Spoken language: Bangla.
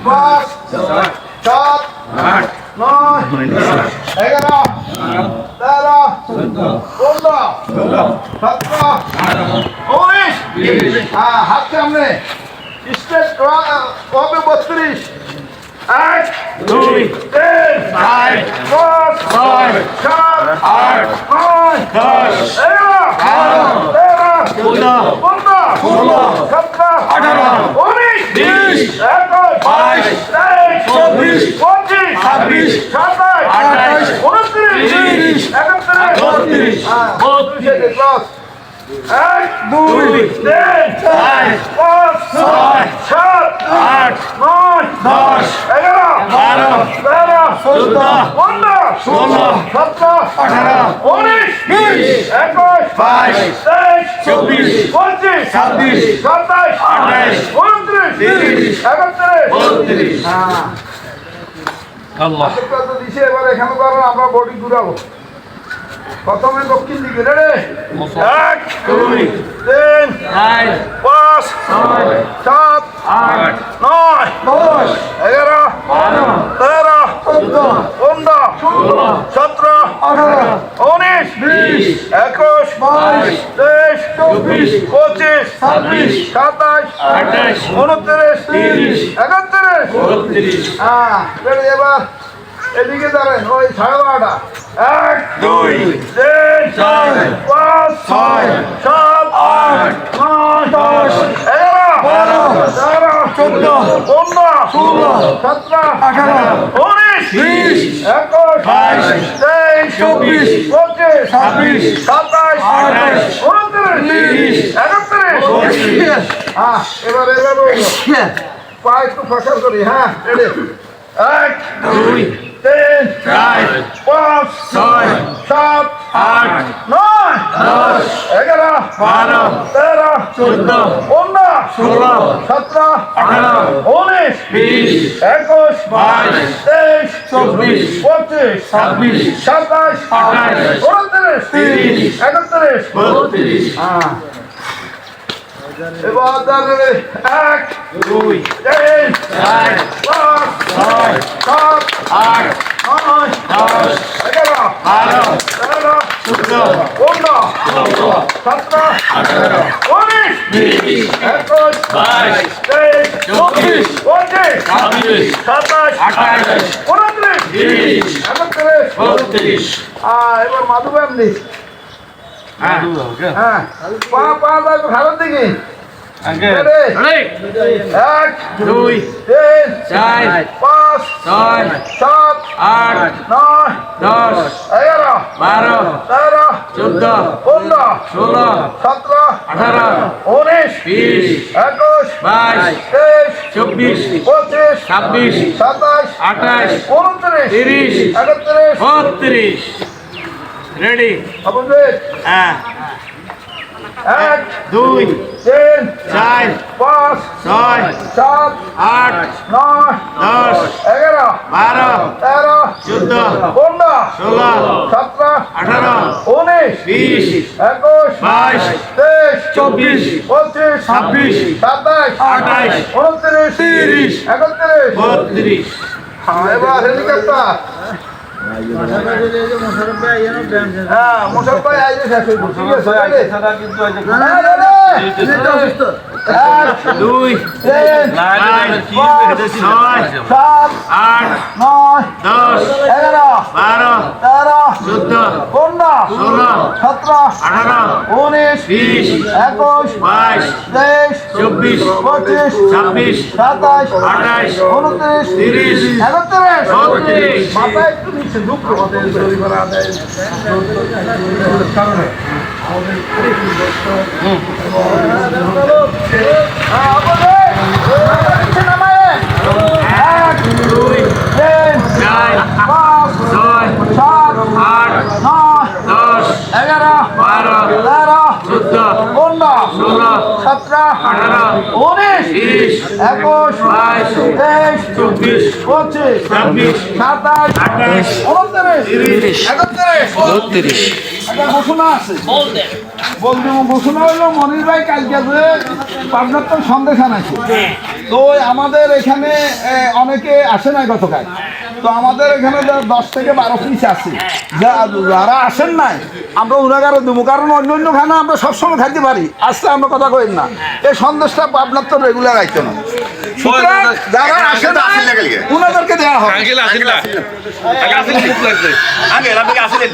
5 7 9 11 13 14 17 19 হাত সামনে স্টেট হবে 32 1 2 3 4 5 6 7 8 9 10 11 12 13 14 15 16 17 18 19 20 21 22 23 24 25 26 27 28 29 এক দুই তিন চার পাঁচ ছয় সাত আট নয় 10 11 12 13 14 15 16 17 18 19 20 21 22 23 24 25 26 27 28 29 30 31 আল্লাহ কত দিছে এবার এখানে করো আমরা বডি ঘুরাবো প্রথমে দক্ষিণ দিকে রে 1 2 3 4 5 6 7 8 9 10 11 12 13 14 15 16 17 18 19 20 21 22 23 24 25 27 28 29 30 31 32 এবার এদিকে দাঁড়ান ওই 12:30 1 2 3 4 5 6 7 8 9 10 11 12 13 14 15 16 17 18 19 20 21 22 24 26 27 28 29 31 এবার পায়ে একটু ফসল করি হ্যাঁ রেডি 1 2 3 4 5 6 7 8 9 10 11 12 13 14 15 16 17 18 19 20 21 22 23 24 25 27 28 29 30 31 এবার দাঁড়াবে 1 2 3 4 5 6 7 8 9 10 11 12 13 14 15 16 17 18 19 20 21 22 23 24 25 27 28 29 30 এবার মাধু ব্যামনি হ্যাঁ পা পা খারাপ দিকে আগে রেডি 1 2 3 4 5 6 7 8 9 10 11 12 13 14 15 16 17 18 19 20 21 22 23 24 25 27 28 29 30 31 রেডি আপনাদের হ্যাঁ 1 2 3 4 5 6 7 8 9 10 11 12 13 14 15 16 17 18 19 20 21 22 23 24 25 27 28 29 30 31 এবার হেলিকপ্টার মোশারফ ভাই আইলে শেষ হইব ঠিক আছে কিন্তু 1 2 3 4 5 6 7 8 9 10 11 12 13 14 15 16 17 18 19 20 21 22 23 24 25 26 27 28 29 30 31 মাথায় একটু নিচে দুঃখ আমাদের পরিবার আদায় কারণে মনির ভাই কালকে পাবনার তো সন্দেশ আনাইছে তো আমাদের এখানে অনেকে আসে নাই গতকাল, তো আমাদের এখানে 10 থেকে 12 পিস আছে, যারা আসেন নাই আমরা উনাগারও দেবো, কারণ অন্য অন্য খানা আমরা সবসময় খাইতে পারি, আসলে আমরা কথা কই না, এই সন্দেশটা আপনার তো রেগুলার আইতো না, সুতরাং যারা আসে না উনাদেরকে দেওয়া হবে। আগে আসেন